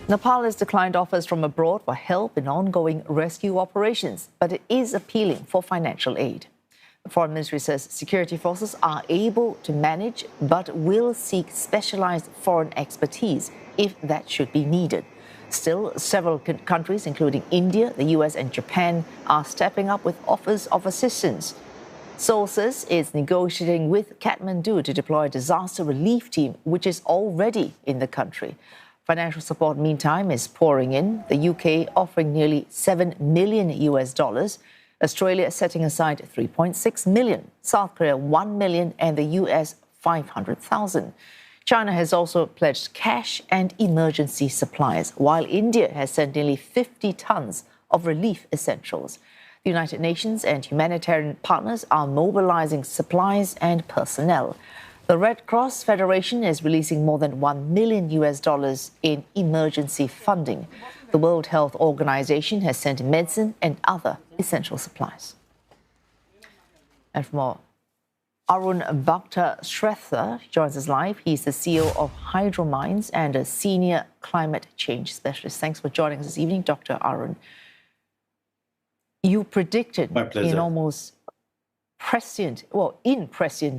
Nepal has declined offers from abroad for help in ongoing rescue operations, but it is appealing for financial aid. The Foreign Ministry says security forces are able to manage, but will seek specialized foreign expertise if that should be needed. Still, several countries, including India, the US and Japan, are stepping up with offers of assistance. Seoul says it's negotiating with Kathmandu to deploy a disaster relief team, which is already in the country. Financial support, meantime, is pouring in, the UK offering nearly $7 million. Australia setting aside $3.6 million, South Korea $1 million, and the US $500,000. China has also pledged cash and emergency supplies, while India has sent nearly 50 tons of relief essentials. The United Nations and humanitarian partners are mobilizing supplies and personnel. The Red Cross Federation is releasing more than $1 million in emergency funding. The World Health Organization has sent medicine and other essential supplies. And for more, Arun Bhakta Shrestha joins us live. He's the CEO of Hydrominds and a senior climate change specialist. Thanks for joining us this evening, Dr. Arun. You predicted in almost prescient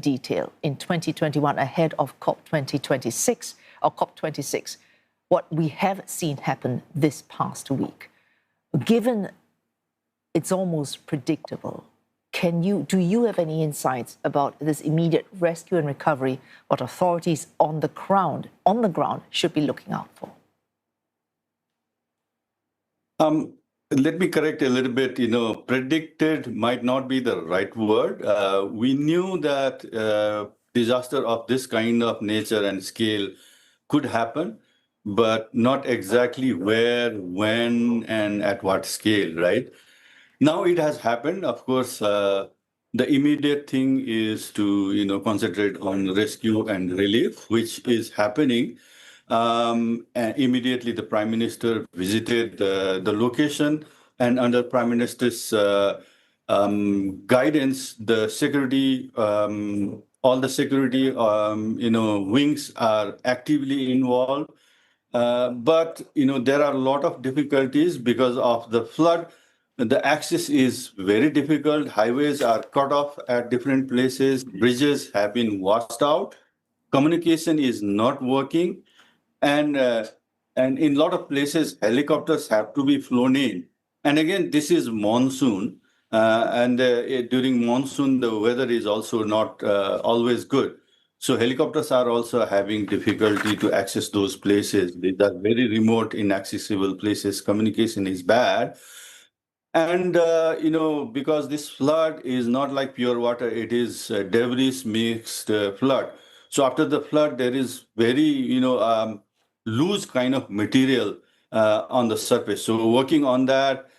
detail in 2021 ahead of COP26 what we have seen happen this past week. Given it's almost predictable, do you have any insights about this immediate rescue and recovery, what authorities on the ground should be looking out for? Let me correct a little bit. Predicted might not be the right word. We knew that disaster of this kind of nature and scale could happen, but not exactly where, when, and at what scale, right? Now it has happened. Of course, the immediate thing is to concentrate on rescue and relief, which is happening. And immediately the Prime Minister visited the location, and under Prime Minister's guidance, the security, all the security wings are actively involved. But there are a lot of difficulties because of the flood. The access is very difficult. Highways are cut off at different places. Bridges have been washed out. Communication is not working. And in a lot of places, helicopters have to be flown in. And again, this is monsoon. And during monsoon, the weather is also not always good. So helicopters are also having difficulty to access those places. These are very remote, inaccessible places. Communication is bad. And, because this flood is not like pure water, it is debris mixed flood. So after the flood, there is very, loose kind of material on the surface. So working on that,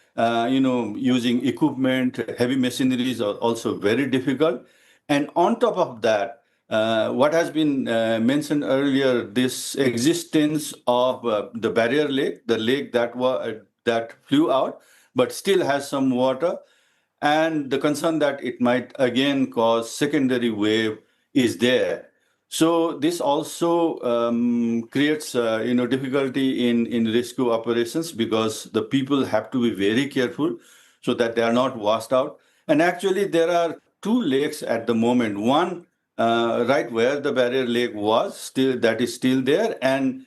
using equipment, heavy machinery is also very difficult. And on top of that, what has been mentioned earlier, this existence of the barrier lake, the lake that flew out, but still has some water, and the concern that it might again cause secondary wave is there. So this also creates difficulty in rescue operations, because the people have to be very careful so that they are not washed out. And actually there are two lakes at the moment. One right where the barrier lake was, that is still there, and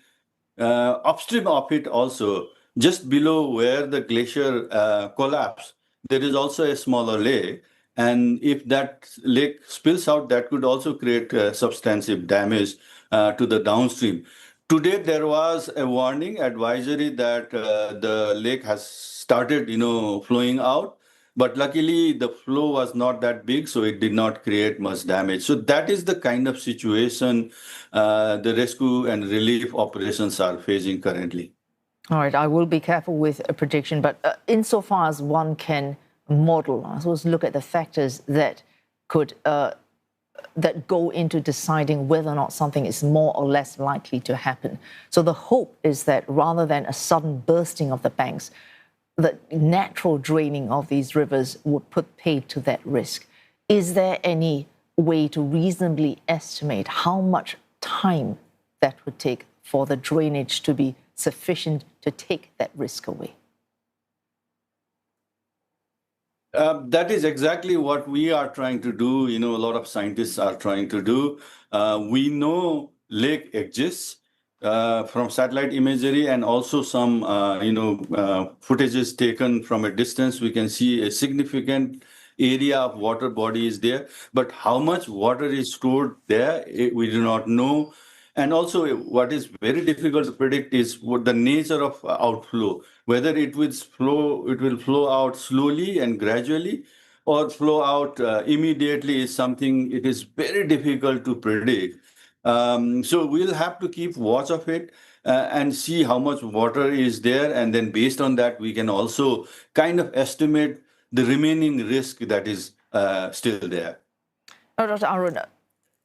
upstream of it also, just below where the glacier collapsed, there is also a smaller lake. And if that lake spills out, that could also create substantive damage to the downstream. Today, there was a warning advisory that the lake has started, flowing out. But luckily, the flow was not that big, so it did not create much damage. So that is the kind of situation the rescue and relief operations are facing currently. All right, I will be careful with a prediction, but insofar as one can model, I suppose, look at the factors that could that go into deciding whether or not something is more or less likely to happen. So the hope is that rather than a sudden bursting of the banks, the natural draining of these rivers would put paid to that risk. Is there any way to reasonably estimate how much time that would take for the drainage to be sufficient to take that risk away? That is exactly what we are trying to do. A lot of scientists are trying to do. We know lake exists from satellite imagery and also some, footages taken from a distance. We can see a significant area of water body is there. But how much water is stored there, we do not know. And also, what is very difficult to predict is what the nature of outflow, whether it will flow out slowly and gradually, or flow out immediately is something it is very difficult to predict. So we'll have to keep watch of it and see how much water is there, and then based on that, we can also kind of estimate the remaining risk that is still there. Now, Dr. Arun,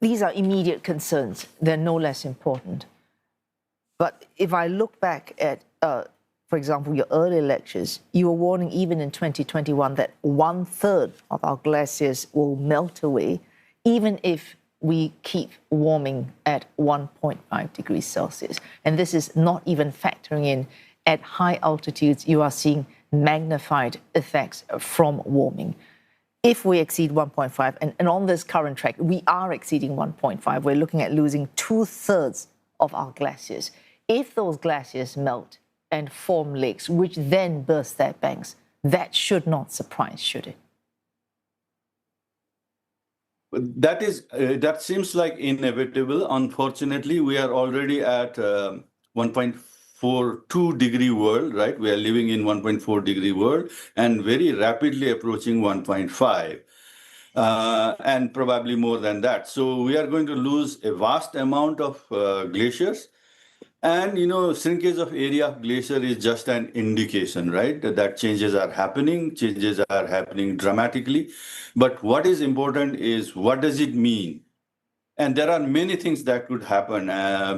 these are immediate concerns. They're no less important. But if I look back at, for example, your earlier lectures, you were warning even in 2021 that 1/3 of our glaciers will melt away, even if we keep warming at 1.5 degrees Celsius. And this is not even factoring in at high altitudes, you are seeing magnified effects from warming. If we exceed 1.5, and on this current track, we are exceeding 1.5, we're looking at losing 2/3 of our glaciers. If those glaciers melt and form lakes, which then burst their banks, that should not surprise, should it? That seems like inevitable. Unfortunately, we are already at 1.42 degree world, right? We are living in 1.4 degree world and very rapidly approaching 1.5. And probably more than that. So we are going to lose a vast amount of glaciers. And, shrinkage of area of glacier is just an indication, right? That changes are happening dramatically. But what is important is, what does it mean? And there are many things that could happen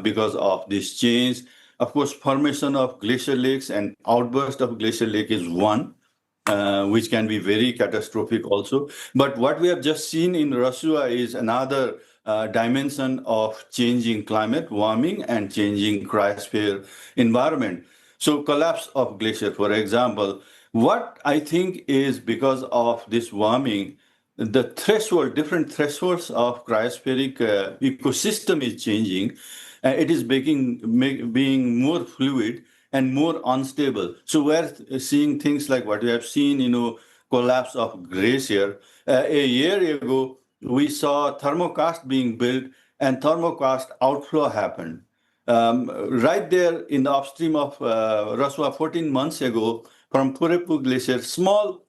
because of this change. Of course, formation of glacier lakes and outburst of glacier lake is one, which can be very catastrophic also. But what we have just seen in Russia is another dimension of changing climate, warming, and changing cryosphere environment. So collapse of glacier, for example, what I think is because of this warming, the different thresholds of cryospheric ecosystem is changing. It is being more fluid and more unstable. So we're seeing things like what we have seen, collapse of glacier. A year ago, we saw thermocast being built and thermocast outflow happened. Right there in the upstream of Russia 14 months ago, from Purepu Glacier, small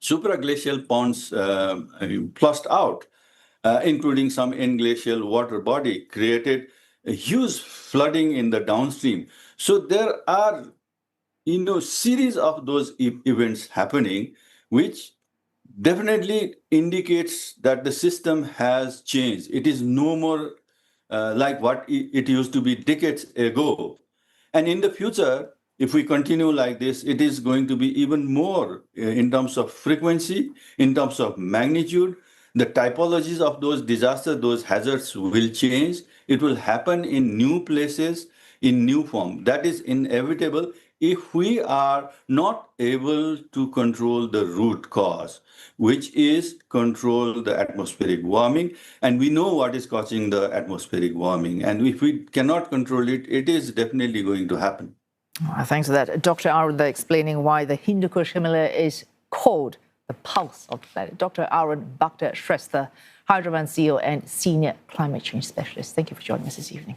supraglacial ponds flushed out, including some englacial water body, created a huge flooding in the downstream. So there are, series of those events happening, which definitely indicates that the system has changed. It is no more like what it used to be decades ago. And in the future, if we continue like this, it is going to be even more in terms of frequency, in terms of magnitude. The typologies of those disasters, those hazards will change. It will happen in new places, in new form. That is inevitable if we are not able to control the root cause, which is control the atmospheric warming. And we know what is causing the atmospheric warming. And if we cannot control it, it is definitely going to happen. Thanks for that. Dr. Arun explaining why the Hindu Kush Himalaya is called the pulse of the planet. Dr. Arun Bhakta Shrestha, Hydrominds CEO and Senior Climate Change Specialist. Thank you for joining us this evening.